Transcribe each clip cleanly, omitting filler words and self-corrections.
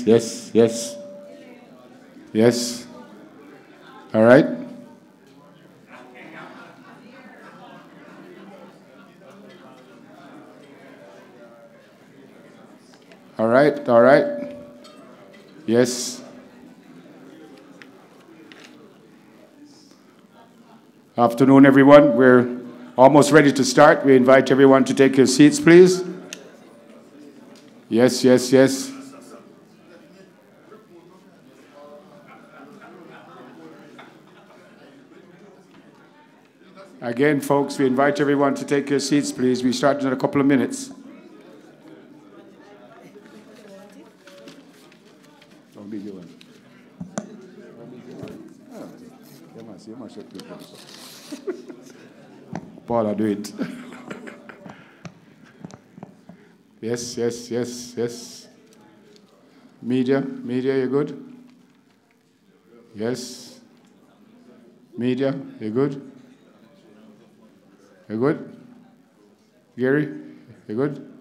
yes, yes. Yes. All right. All right, all right. Yes. Afternoon, everyone. We're almost ready to start. We invite everyone to take your seats, please. Yes, yes, yes. Again, folks, we invite everyone to take your seats, please. We start in a couple of minutes. Don't be doing. Paula, do it. Yes, yes, yes, yes. Media, you good? Yes. Media, you good? You good? Gary, you good?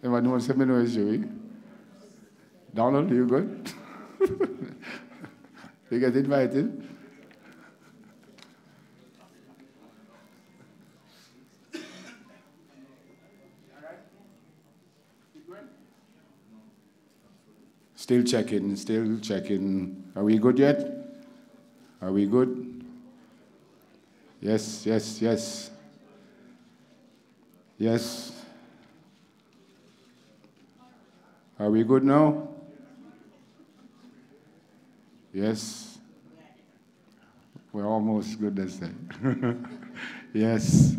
Anyone wants to know is you? Donald, you good? You get invited? Still checking, still checking. Are we good yet? Are we good? Yes, yes, yes. Yes. Are we good now? Yes. We're almost good, as that. Yes.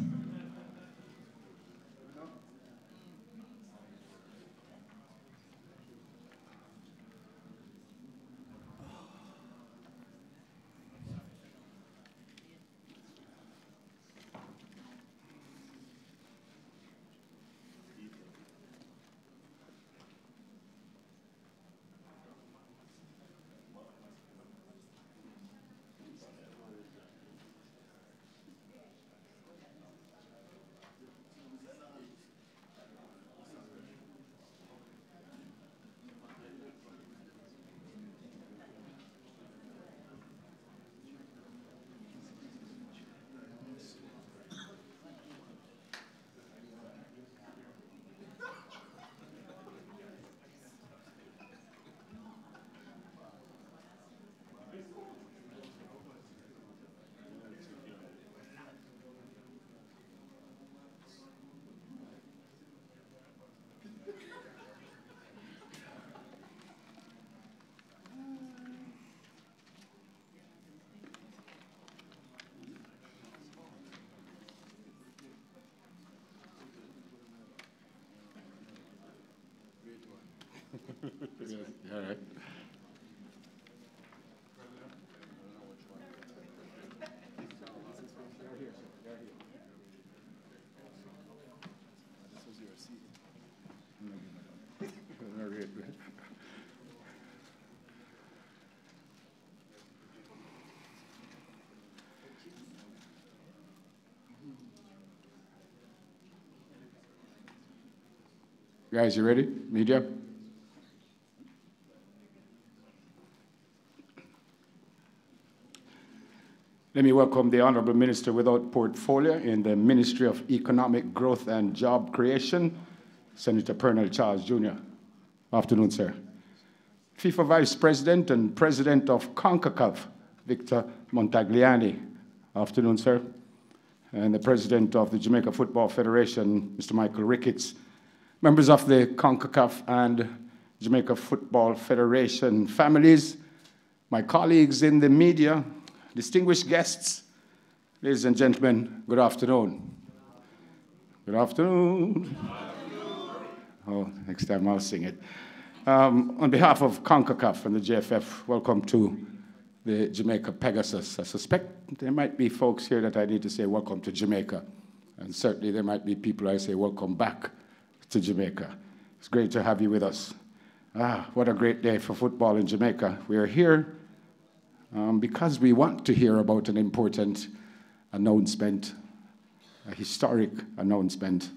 All right. Guys, you ready? Media? Let me welcome the Honourable Minister without Portfolio in the Ministry of Economic Growth and Job Creation, Senator Pernell Charles Jr. Afternoon, sir. FIFA Vice President and President of Concacaf, Victor Montagliani. Afternoon, sir. And the President of the Jamaica Football Federation, Mr. Michael Ricketts. Members of the Concacaf and Jamaica Football Federation families, my colleagues in the media, distinguished guests, ladies and gentlemen, good afternoon. Good afternoon. Oh, next time I'll sing it. On behalf of Concacaf and the JFF, welcome to the Jamaica Pegasus. I suspect there might be folks here that I need to say welcome to Jamaica. And certainly there might be people I say welcome back to Jamaica. It's great to have you with us. What a great day for football in Jamaica. We are here because we want to hear about an important announcement, a historic announcement,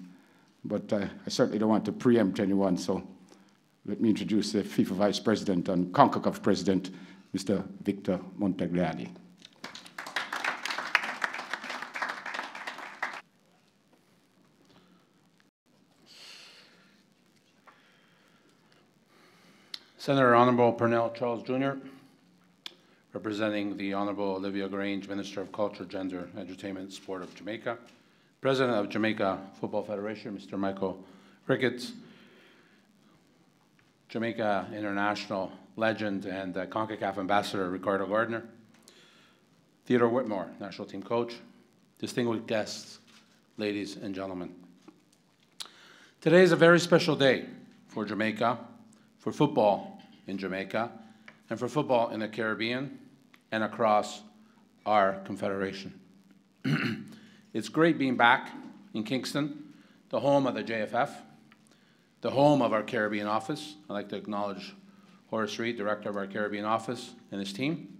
but I certainly don't want to preempt anyone, so Let me introduce the FIFA Vice President and Concacaf President, Mr. Victor Montagliani. Senator Honorable Purnell Charles Jr., representing the Honorable Olivia Grange, Minister of Culture, Gender, Entertainment, and Sport of Jamaica, President of Jamaica Football Federation, Mr. Michael Ricketts, Jamaica International legend and Concacaf Ambassador Ricardo Gardner, Theodore Whitmore, National Team Coach, distinguished guests, ladies and gentlemen. Today is a very special day for Jamaica, for football in Jamaica, and for football in the Caribbean and across our confederation. It's great being back in Kingston, the home of the JFF, the home of our Caribbean office. I'd like to acknowledge Horace Reed, Director of our Caribbean office, and his team.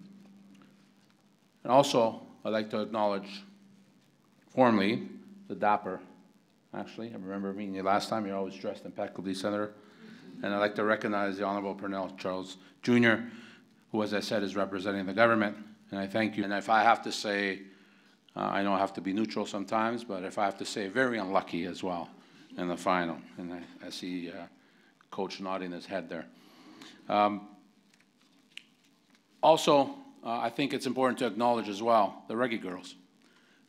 And also, I'd like to acknowledge formally the dapper, actually. I remember meeting you last time. You're always dressed impeccably, Senator. And I'd like to recognize the Honorable Purnell Charles Jr., who, as I said, is representing the government. And I thank you. And if I have to say, I know I have to be neutral sometimes, but if I have to say, very unlucky as well in the final. And I see Coach nodding his head there. Also, I think it's important to acknowledge as well the Reggae Girls,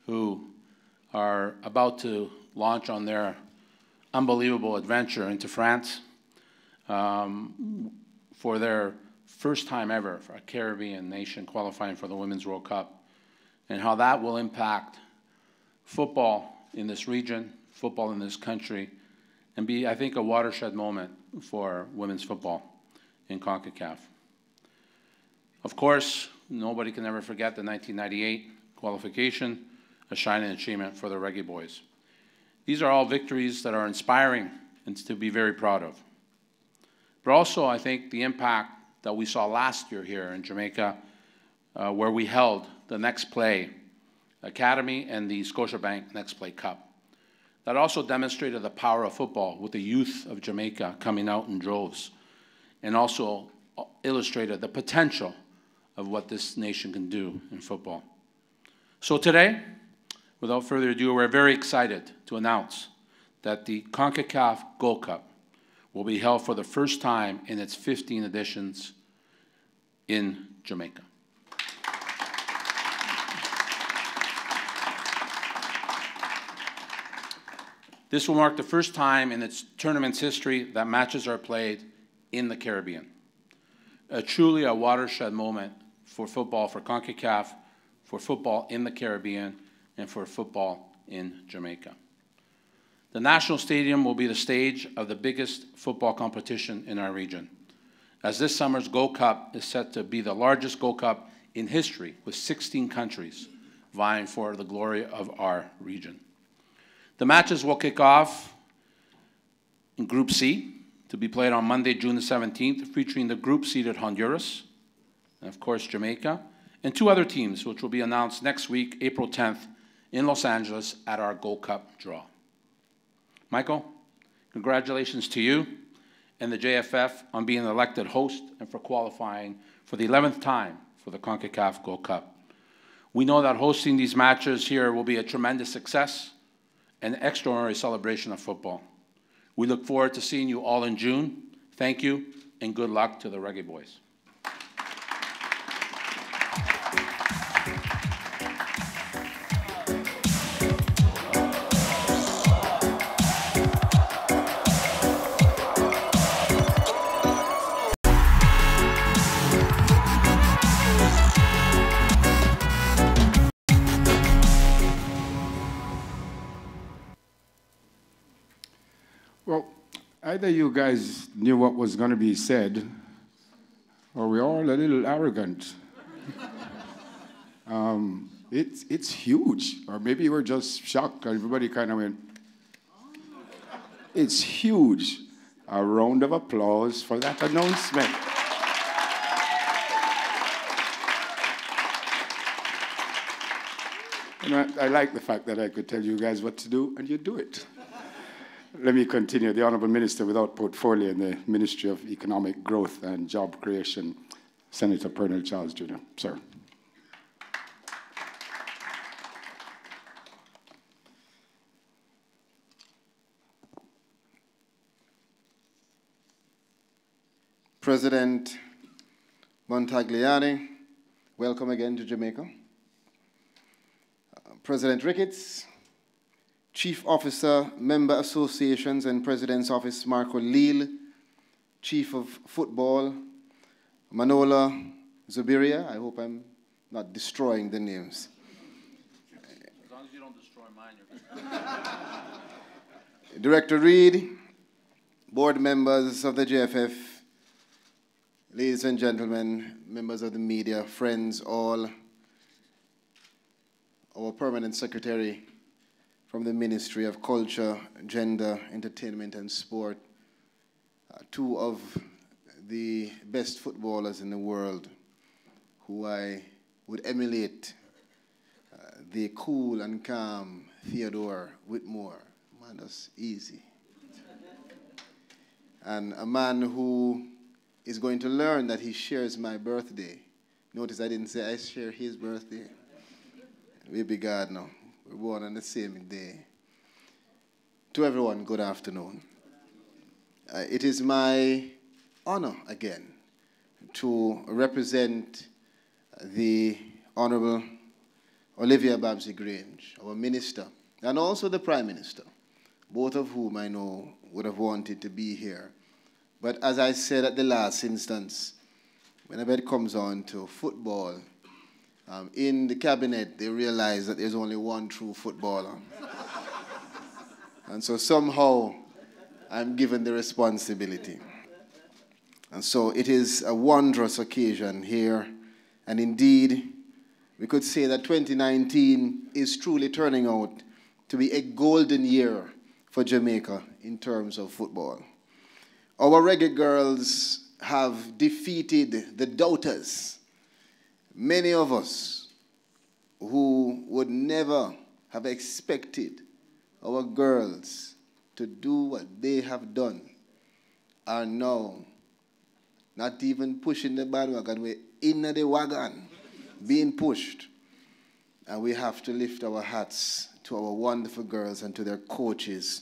who are about to launch on their unbelievable adventure into France for their first time ever for a Caribbean nation qualifying for the Women's World Cup, and how that will impact football in this region, football in this country, and be, I think, a watershed moment for women's football in CONCACAF. Of course, nobody can ever forget the 1998 qualification, a shining achievement for the Reggae Boys. These are all victories that are inspiring and to be very proud of. But also, I think, the impact that we saw last year here in Jamaica, where we held the Next Play Academy and the Scotiabank Next Play Cup. That also demonstrated the power of football with the youth of Jamaica coming out in droves, and also illustrated the potential of what this nation can do in football. So today, without further ado, we're very excited to announce that the CONCACAF Gold Cup will be held for the first time in its 15 editions in Jamaica. This will mark the first time in its tournament's history that matches are played in the Caribbean. Truly a watershed moment for football for CONCACAF, for football in the Caribbean, and for football in Jamaica. The National Stadium will be the stage of the biggest football competition in our region, as this summer's Gold Cup is set to be the largest Gold Cup in history, with 16 countries vying for the glory of our region. The matches will kick off in Group C, to be played on Monday, June the 17th, featuring the group-seeded Honduras, and of course Jamaica, and two other teams, which will be announced next week, April 10th, in Los Angeles at our Gold Cup draw. Michael, congratulations to you and the JFF on being elected host and for qualifying for the 11th time for the CONCACAF Gold Cup. We know that hosting these matches here will be a tremendous success and an extraordinary celebration of football. We look forward to seeing you all in June. Thank you, and good luck to the Reggae Boys. Well, either you guys knew what was going to be said, or we're all a little arrogant. It's huge. Or maybe you were just shocked. Everybody kind of went, it's huge. A round of applause for that announcement. You know, I like the fact that I could tell you guys what to do, and you do it. Let me continue. The Honourable Minister without portfolio in the Ministry of Economic Growth and Job Creation, Senator Pernell Charles Jr. Sir. President Montagliani, welcome again to Jamaica. President Ricketts, Chief Officer, Member Associations and President's Office Marco Leal, Chief of Football, Manola Zubiria, I hope I'm not destroying the names. As long as you don't destroy mine, you're good. Director Reid, board members of the JFF, ladies and gentlemen, members of the media, friends, all, our permanent secretary from the Ministry of Culture, Gender, Entertainment and Sport, two of the best footballers in the world who I would emulate, the cool and calm Theodore Whitmore. Man, that's easy. And a man who is going to learn that he shares my birthday. Notice I didn't say I share his birthday. We be God now. We're born on the same day. To everyone, good afternoon. It is my honor again to represent the Honorable Olivia Babsy-Grange, our minister, and also the Prime Minister, both of whom I know would have wanted to be here. But as I said at the last instance, whenever it comes on to football, in the cabinet, they realize that there's only one true footballer. And so somehow, I'm given the responsibility. And so it is a wondrous occasion here. And indeed, we could say that 2019 is truly turning out to be a golden year for Jamaica in terms of football. Our reggae girls have defeated the doubters. Many of us who would never have expected our girls to do what they have done are now not even pushing the bandwagon. We're in the wagon, being pushed. And we have to lift our hats to our wonderful girls and to their coaches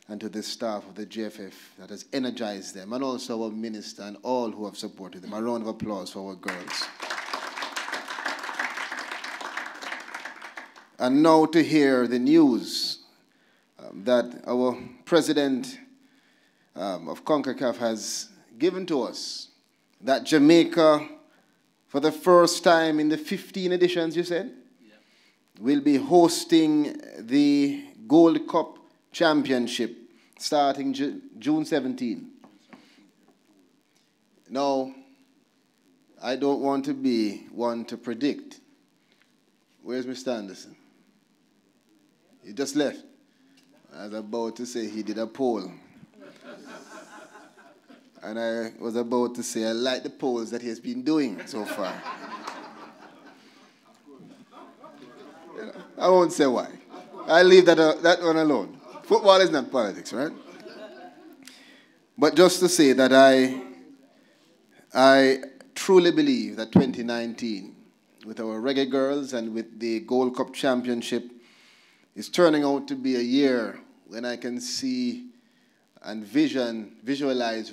and to the staff of the JFF that has energized them, and also our minister and all who have supported them. A round of applause for our girls. And now to hear the news that our president of Concacaf has given to us, that Jamaica, for the first time in the 15 editions, you said, will be hosting the Gold Cup Championship starting June 17. Now, I don't want to be one to predict. Where's Mr. Anderson? He just left. I was about to say he did a poll. And I was about to say I like the polls that he has been doing so far. You know, I won't say why. I'll leave that one alone. Football is not politics, right? But just to say that I truly believe that 2019, with our reggae girls and with the Gold Cup Championship, is turning out to be a year when I can see and visualize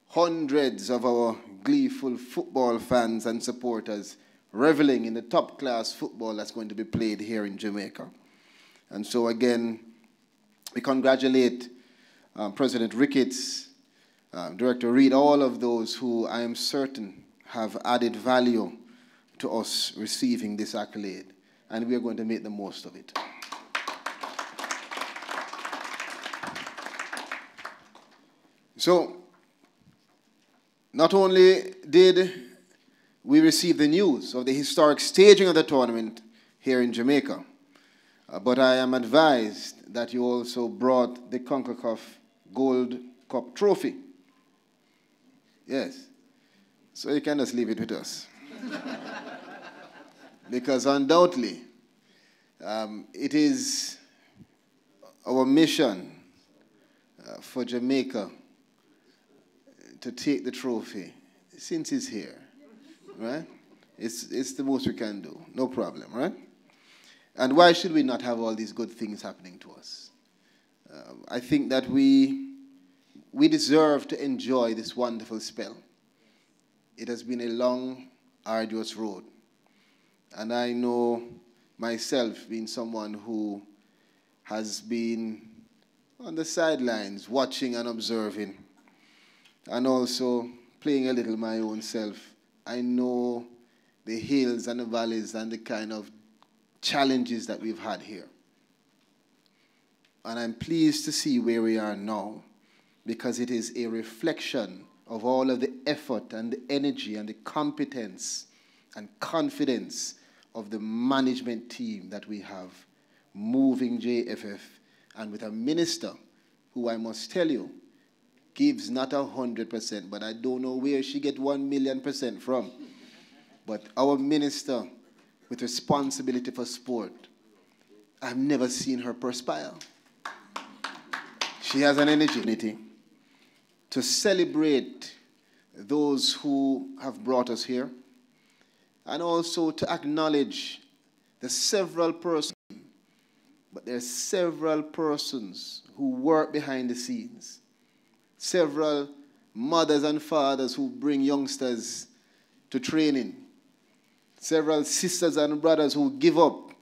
hundreds of our gleeful football fans and supporters reveling in the top-class football that's going to be played here in Jamaica. And so again, we congratulate President Ricketts, Director Reid, all of those who I am certain have added value to us receiving this accolade. And we are going to make the most of it. So, not only did we receive the news of the historic staging of the tournament here in Jamaica, but I am advised that you also brought the Concacaf Gold Cup trophy. Yes. So you can just leave it with us. Because undoubtedly, it is our mission for Jamaica to take the trophy since he's here, right? It's the most we can do, no problem, right? And why should we not have all these good things happening to us? I think that we deserve to enjoy this wonderful spell. It has been a long, arduous road. And I know myself, being someone who has been on the sidelines, watching and observing, and also playing a little my own self, I know the hills and the valleys and the kind of challenges that we've had here. And I'm pleased to see where we are now, because it is a reflection of all of the effort and the energy and the competence and confidence of the management team that we have moving JFF, and with a minister who, I must tell you, gives not 100%, but I don't know where she get 1,000,000% from. But our minister with responsibility for sport, I've never seen her perspire. She has an energy to celebrate those who have brought us here, and also to acknowledge the several persons, but there are several persons who work behind the scenes, several mothers and fathers who bring youngsters to training, several sisters and brothers who give up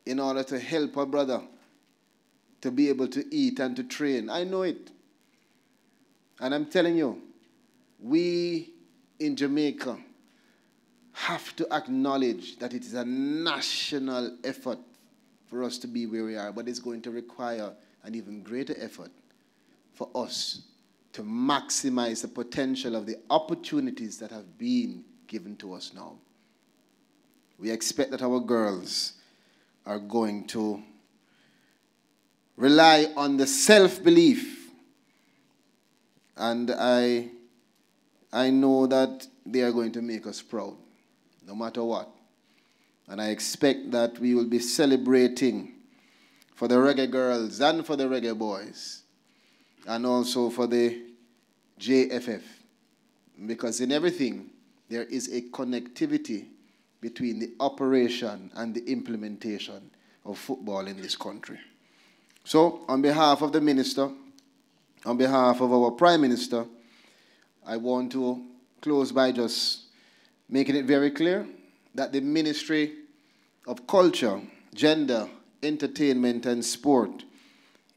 in order to help a brother to be able to eat and to train. I know it. And I'm telling you, we in Jamaica have to acknowledge that it is a national effort for us to be where we are, but it's going to require an even greater effort for us to maximize the potential of the opportunities that have been given to us now. We expect that our girls are going to rely on the self-belief, and I know that they are going to make us proud, no matter what. And I expect that we will be celebrating for the reggae girls and for the reggae boys, and also for the JFF, because in everything there is a connectivity between the operation and the implementation of football in this country. So, on behalf of the minister, on behalf of our Prime Minister, I want to close by just making it very clear that the Ministry of Culture, Gender, Entertainment and Sport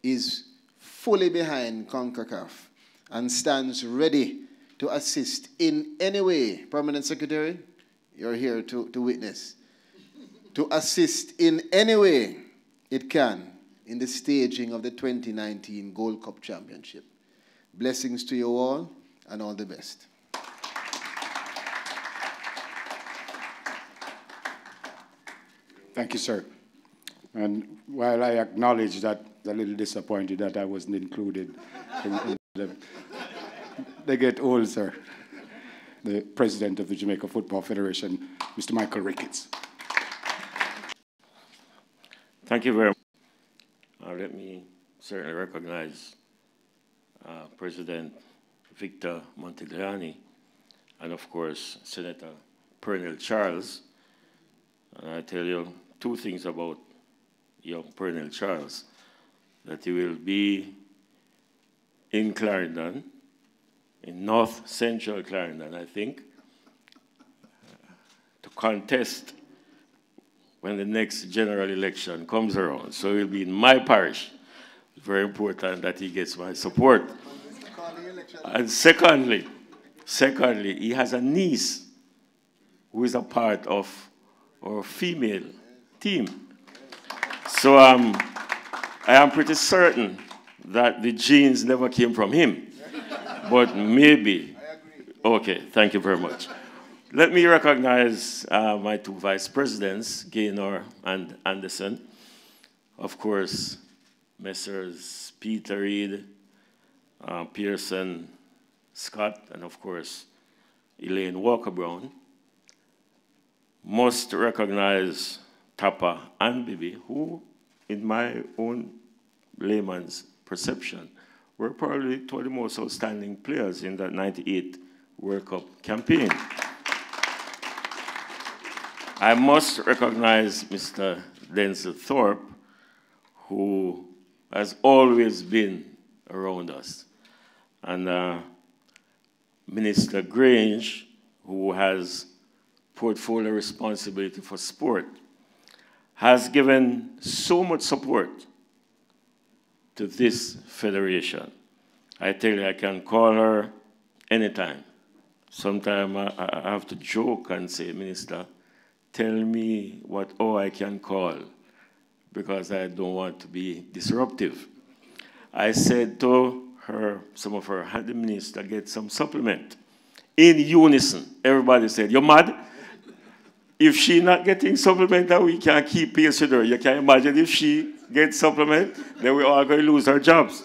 is fully behind Concacaf and stands ready to assist in any way. Permanent Secretary, you're here to witness. To assist in any way it can in the staging of the 2019 Gold Cup Championship. Blessings to you all, and all the best. Thank you, sir. And while I acknowledge that I'm a little disappointed that I wasn't included in they get old, sir. The president of the Jamaica Football Federation, Mr. Michael Ricketts. Thank you very much. Let me certainly recognize President Victor Montigliani and, of course, Senator Pernell Charles. And I tell you two things about young Pernell Charles, that he will be in Clarendon, in North Central Clarendon, I think, to contest when the next general election comes around. So he'll be in my parish. It's very important that he gets my support. And secondly, he has a niece who is a part of our female team. So I am pretty certain that the genes never came from him. But maybe. Okay, thank you very much. Let me recognize my two vice presidents, Gaynor and Anderson. Of course, Messrs. Peter Reid, Pearson Scott, and of course, Elaine Walker-Brown. Must recognize Tapa and Bibi, who, in my own layman's perception, were probably two of the most outstanding players in that 98 World Cup campaign. I must recognize Mr. Denzel Thorpe, who has always been around us. And Minister Grange, who has portfolio responsibility for sport, has given so much support to this federation. I tell you, I can call her anytime. Sometimes I have to joke and say, Minister, tell me what I can call, because I don't want to be disruptive. I said to her, some of her, had the minister get some supplement. In unison, everybody said, you're mad? If she not getting supplement, then we can't keep pace with her. You can imagine if she gets supplement, then we're all going to lose our jobs.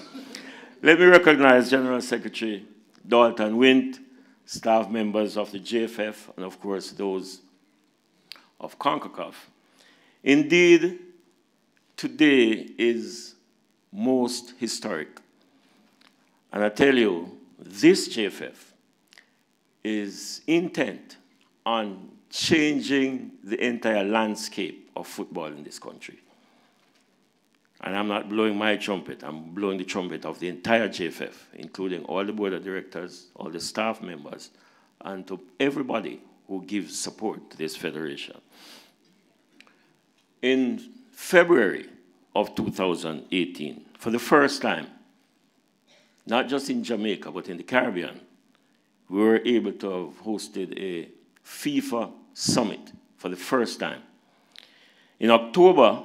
Let me recognize General Secretary Dalton Wint, staff members of the JFF, and of course those of Concacaf. Indeed, today is most historic. And I tell you, this JFF is intent on changing the entire landscape of football in this country. And I'm not blowing my trumpet, I'm blowing the trumpet of the entire JFF, including all the board of directors, all the staff members, and to everybody who gives support to this federation. In February of 2018, for the first time, not just in Jamaica, but in the Caribbean, we were able to have hosted a FIFA summit for the first time. In October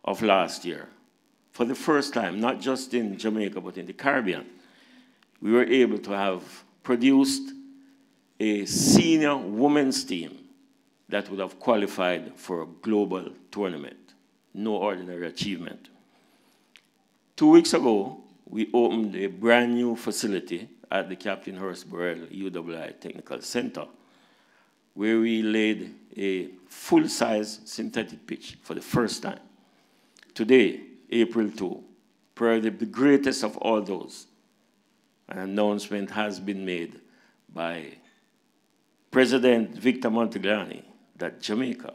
of last year, for the first time, not just in Jamaica, but in the Caribbean, we were able to have produced a senior women's team that would have qualified for a global tournament. No ordinary achievement. 2 weeks ago, we opened a brand new facility at the Captain Horace Burrell UWI Technical Center, where we laid a full-size synthetic pitch for the first time. Today, April 2, probably the greatest of all those, an announcement has been made by President Victor Montegliani that Jamaica,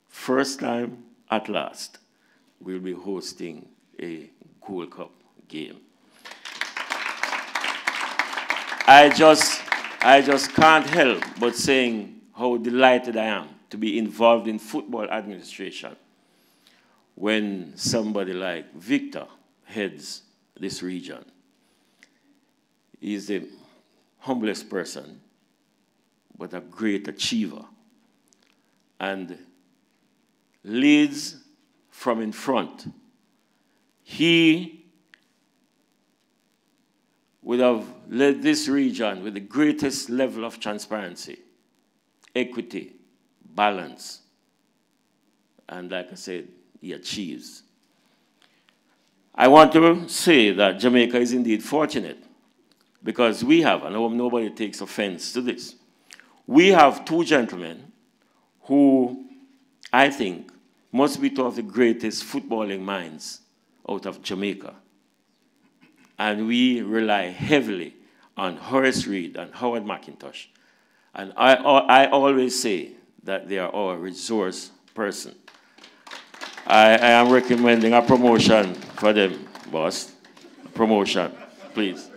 first time at last, will be hosting a Gold Cup game. I just can't help but saying how delighted I am to be involved in football administration when somebody like Victor heads this region. He's the humblest person, but a great achiever, and leads from in front. He would have led this region with the greatest level of transparency, equity, balance, and like I said, he achieves. I want to say that Jamaica is indeed fortunate because we have, and I hope nobody takes offense to this, we have two gentlemen who I think must be two of the greatest footballing minds out of Jamaica. And we rely heavily on Horace Reed and Howard McIntosh. And I always say that they are our resource person. I am recommending a promotion for them, boss. A promotion, please.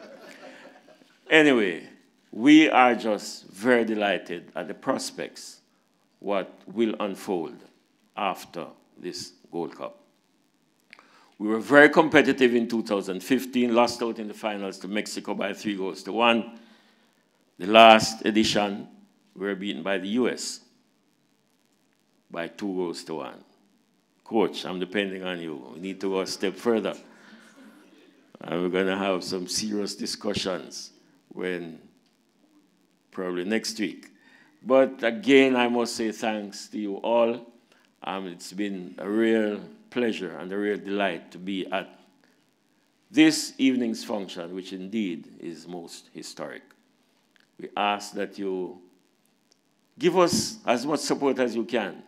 Anyway, we are just very delighted at the prospects, what will unfold after this Gold Cup. We were very competitive in 2015, lost out in the finals to Mexico by 3-1. The last edition, we were beaten by the US by 2-1. Coach, I'm depending on you. We need to go a step further. And we're going to have some serious discussions when, probably next week. But again, I must say thanks to you all. It's been a real pleasure and a real delight to be at this evening's function, which indeed is most historic. We ask that you give us as much support as you can.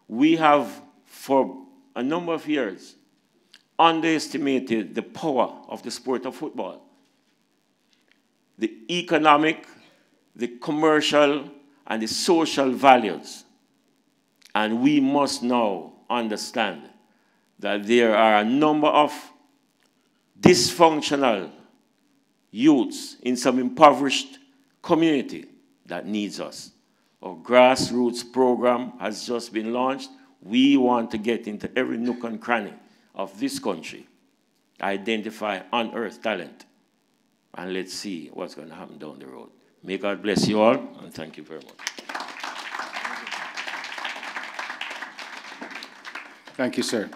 We have, for a number of years, underestimated the power of the sport of football. The economic, the commercial, and the social values. And we must now understand that there are a number of dysfunctional youths in some impoverished community that needs us. Our grassroots program has just been launched. We want to get into every nook and cranny of this country, identify, unearth talent, and let's see what's going to happen down the road. May God bless you all, and thank you very much. Thank you, sir.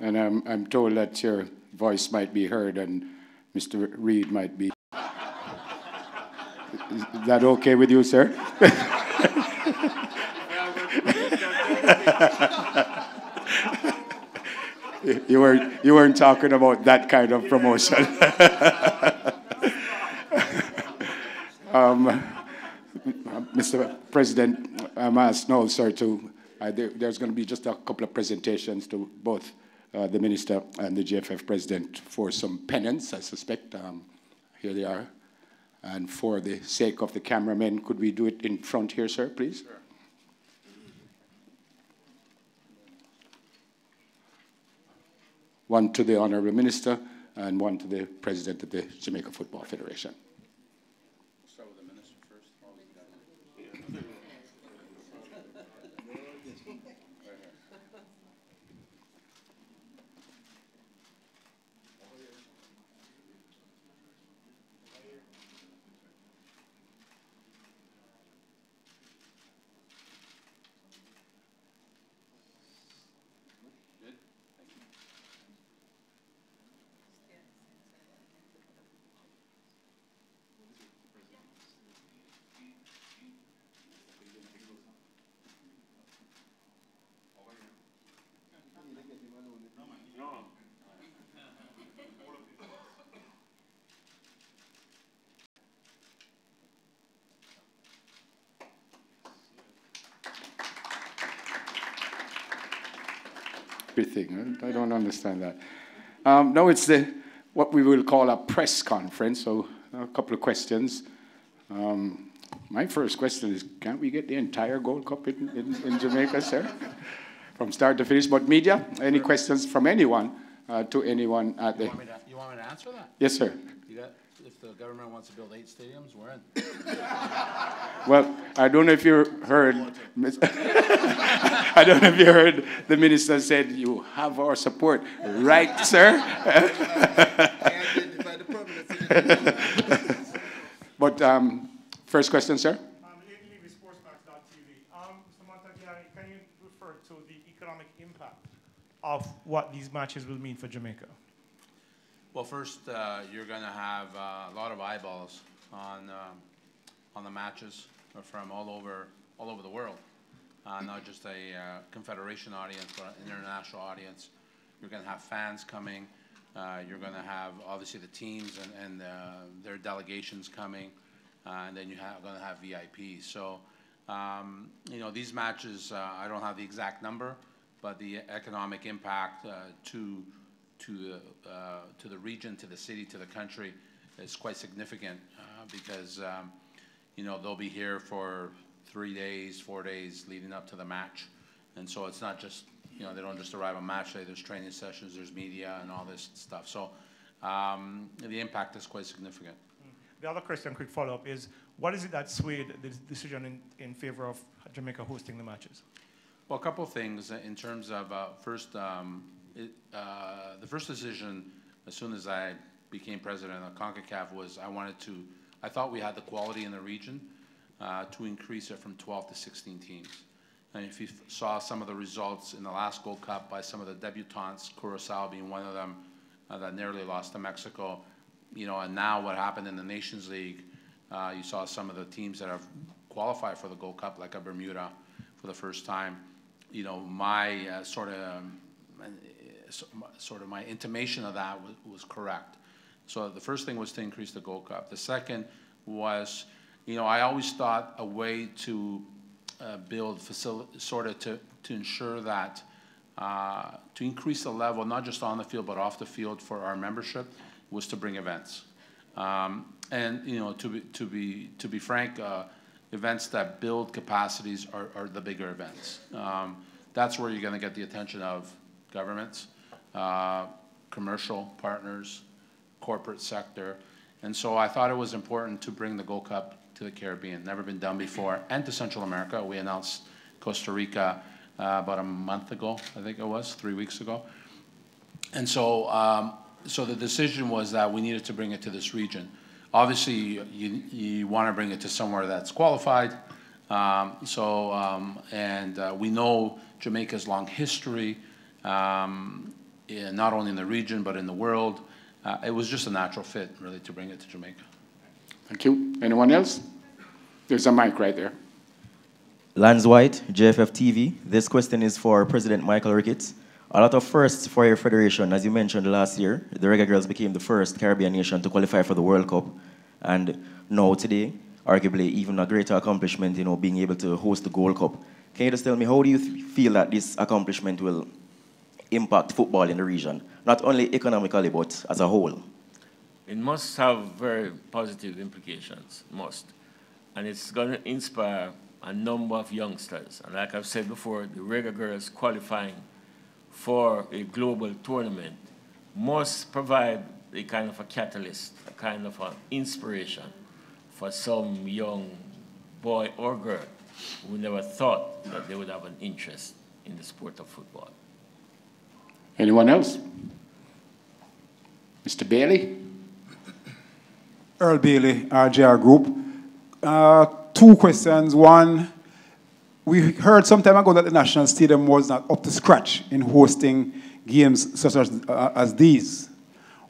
And I'm told that your voice might be heard and Mr. Reid might be. Is that okay with you, sir? You weren't talking about that kind of promotion. Mr. President, I'm asked now, sir, there's going to be just a couple of presentations to both the Minister and the GFF President for some pennants, I suspect. Here they are. And for the sake of the cameramen, could we do it in front here, sir, please? Sure. One to the Honourable Minister and one to the President of the Jamaica Football Federation. We'll start with the Minister first. Thing. I don't understand that. Now it's what we will call a press conference, so a couple of questions. My first question is, can't we get the entire Gold Cup in Jamaica, sir? From start to finish. But media, any questions from anyone to anyone at the... You want me to answer that? Yes, sir. If the government wants to build 8 stadiums, we're in. Well, I don't know if you heard... I don't know if you heard the minister said, you have our support. Right, sir? But first question, sir? With sportsmax.tv. Mr. Montagliani, can you refer to the economic impact of what these matches will mean for Jamaica? Well, first, you're going to have a lot of eyeballs on the matches from all over the world. Not just a confederation audience, but an international audience. You're going to have fans coming. You're going to have, obviously, the teams and their delegations coming. And then you're going to have VIPs. So, you know, these matches, I don't have the exact number, but the economic impact to the region, to the city, to the country is quite significant because, you know, they'll be here for 3 days, 4 days leading up to the match. And so it's not just, you know, they don't just arrive on match day. There's training sessions, there's media and all this stuff. So the impact is quite significant. The other question, quick follow-up, is what is it that swayed the decision in favor of Jamaica hosting the matches? Well, a couple of things in terms of first, the first decision as soon as I became president of Concacaf was I thought we had the quality in the region to increase it from 12 to 16 teams. And if you saw some of the results in the last Gold Cup by some of the debutantes, Curaçao being one of them that nearly lost to Mexico, you know, and now what happened in the Nations League, you saw some of the teams that have qualified for the Gold Cup, like a Bermuda for the first time. You know, my sort of my intimation of that was correct. So the first thing was to increase the Gold Cup. The second was, you know, I always thought a way to build facility, sort of to ensure that to increase the level, not just on the field, but off the field for our membership, was to bring events. And, you know, to be frank, events that build capacities are the bigger events. That's where you're going to get the attention of governments, commercial partners, corporate sector. And so I thought it was important to bring the Gold Cup to the Caribbean. Never been done before, and to Central America. We announced Costa Rica about a month ago, I think it was, 3 weeks ago. And so, so the decision was that we needed to bring it to this region. Obviously, you want to bring it to somewhere that's qualified. We know Jamaica's long history, not only in the region, but in the world. It was just a natural fit, really, to bring it to Jamaica. Thank you. Anyone else? There's a mic right there. Lance White, JFF TV. This question is for President Michael Ricketts. A lot of firsts for your federation. As you mentioned last year, the Reggae Girls became the first Caribbean nation to qualify for the World Cup. And now today, arguably even a greater accomplishment, you know, being able to host the Gold Cup. Can you just tell me, how do you feel that this accomplishment will impact football in the region? Not only economically, but as a whole. It must have very positive implications, must. And it's going to inspire a number of youngsters. And like I've said before, the Reggae Girls qualifying for a global tournament must provide a kind of a catalyst, a kind of an inspiration for some young boy or girl who never thought that they would have an interest in the sport of football. Anyone else? Mr. Bailey? Earl Bailey, RJR Group. 2 questions. One, we heard some time ago that the National Stadium was not up to scratch in hosting games such as these.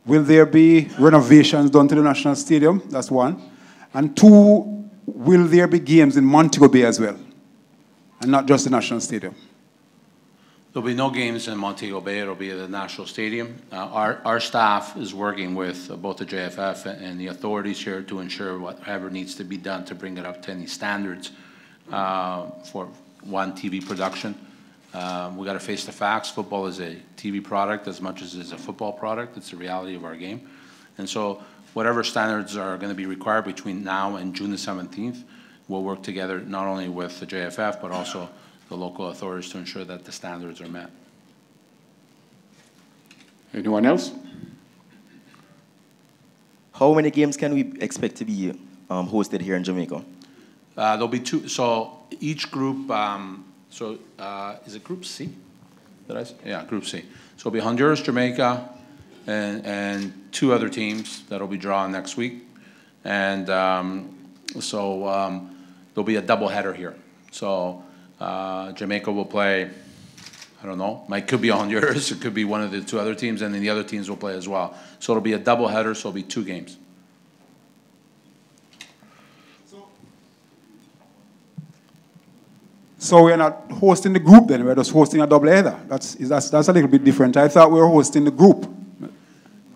Will there be renovations done to the National Stadium? That's one. And 2, will there be games in Montego Bay as well? And not just the National Stadium? There'll be no games in Montego Bay. It'll be at the National Stadium. Our staff is working with both the JFF and the authorities here to ensure whatever needs to be done to bring it up to any standards for one TV production. We got to face the facts. Football is a TV product as much as it's a football product. It's the reality of our game. And so whatever standards are going to be required between now and June the 17th, we'll work together not only with the JFF, but also the local authorities to ensure that the standards are met. Anyone else? How many games can we expect to be hosted here in Jamaica? There'll be 2. So each group, is it Group C? Did I say? Yeah, Group C. So it'll be Honduras, Jamaica, and 2 other teams that'll be drawn next week. And there'll be a doubleheader here. So Jamaica will play, I don't know, it could be Honduras, it could be one of the 2 other teams, and then the other teams will play as well. So it'll be a doubleheader, so it'll be 2 games. So we're not hosting the group then, we're just hosting a doubleheader. That's a little bit different. I thought we were hosting the group.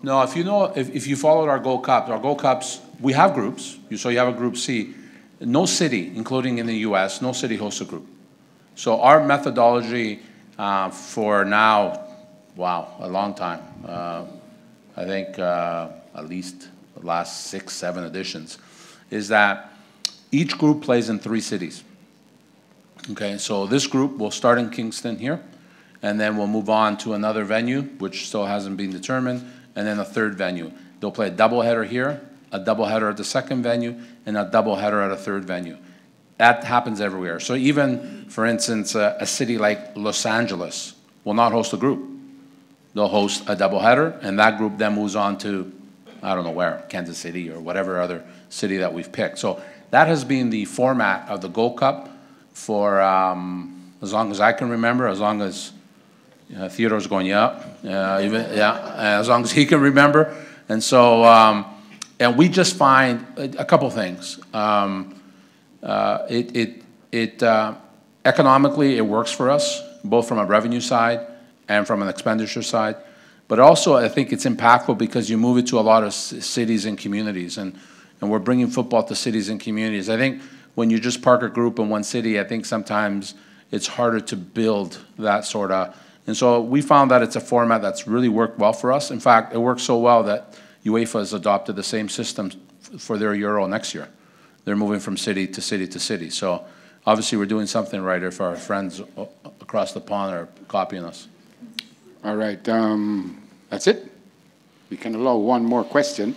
No, if you followed our Gold Cups, we have groups. So you have a Group C. No city, including in the U.S., no city hosts a group. So our methodology for now, wow, a long time. I think at least the last 6, 7 editions, is that each group plays in 3 cities. Okay, so this group will start in Kingston here, and then we'll move on to another venue, which still hasn't been determined, and then a 3rd venue. They'll play a doubleheader here, a doubleheader at the 2nd venue, and a doubleheader at a 3rd venue. That happens everywhere. So even, for instance, a city like Los Angeles will not host a group. They'll host a doubleheader, and that group then moves on to, I don't know where, Kansas City or whatever other city that we've picked. So that has been the format of the Gold Cup for as long as I can remember, as long as Theodore's going, as long as he can remember. And so, and we just find a couple things. Economically, it works for us, both from a revenue side and from an expenditure side. But also, I think it's impactful because you move it to a lot of cities and communities, and we're bringing football to cities and communities. I think when you just park a group in one city, I think sometimes it's harder to build that sort of And so we found that it's a format that's really worked well for us. In fact, it works so well that UEFA has adopted the same system for their Euro next year. They're moving from city to city to city. So obviously we're doing something right if our friends across the pond are copying us. All right, that's it. We can allow one more question.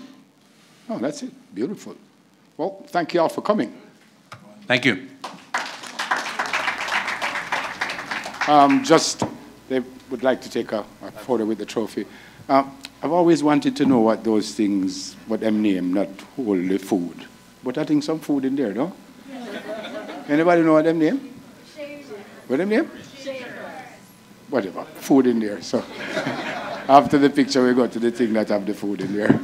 Oh, that's it. Beautiful. Well, thank you all for coming. Thank you. They would like to take a photo with the trophy. I've always wanted to know what those things, what them name, not wholly food. But I think some food in there, no? Anybody know what them name? What them name? Whatever, food in there. So after the picture, we go to the thing that have the food in there.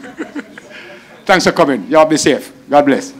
Thanks for coming. Y'all be safe. God bless.